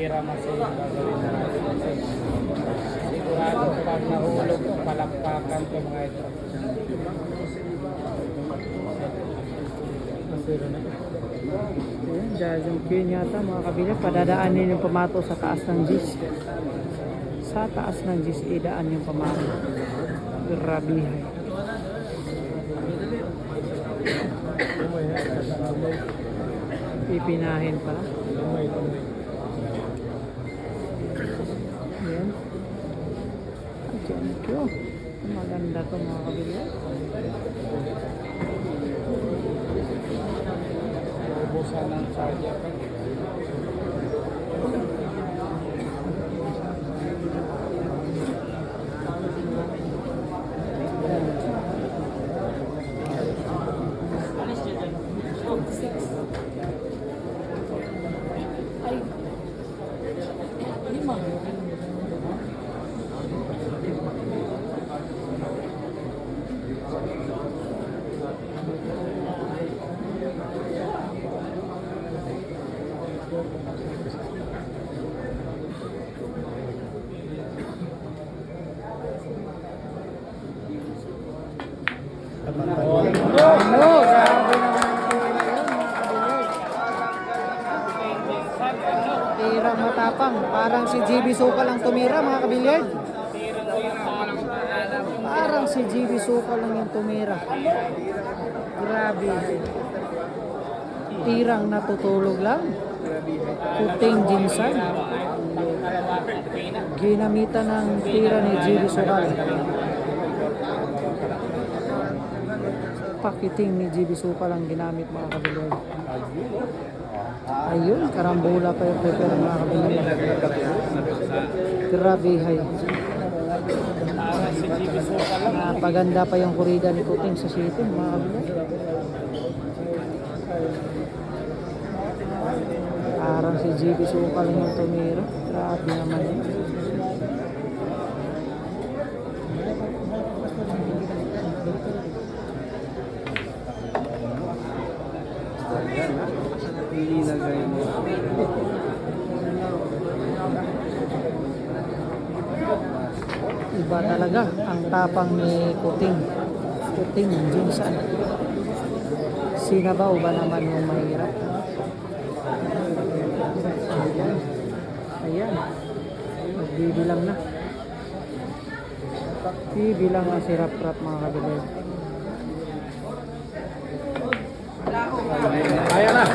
pira masin gagawin na natin. Sigurado pag nahulog ko, palakpakan ko mga ito. Ayan, dahil yung queen yata mga kabila, padadaanin yung pamato sa taas ng Gis. Sa taas ng Gis, idaan yung pamato. Grabihay. Pipinahin pa. Ayan. Thank you. Maganda to mga kabila. Ubusan ng charger. Ano? Grabe naman ang tirang matapang. Parang si GB Sukal ang tumira mga kabilyard. Parang si GB Sukal lang yung tumira. Grabe. Tirang natutulog lang. Puting ginsan. Ginamitan ng tira ni GB Sukal. Pakiting ni GB Sukal ang ginamit mga kabilyard. Ayun, karambola pa yung prepare mga kabilyard. Grabe hay. Paganda pa yung kurida ni Kuting sa siting mga kabilyard. Parang si GB Sukal yung tumira. Grabe naman yun. Iba talaga ang tapang ni Kuting. Kuting Jinsan. Sinabaw ba naman yung mahirap? Ayan. Magbibilang na. Bibilang na si Rap-Rap mga kabilang. Ayan na.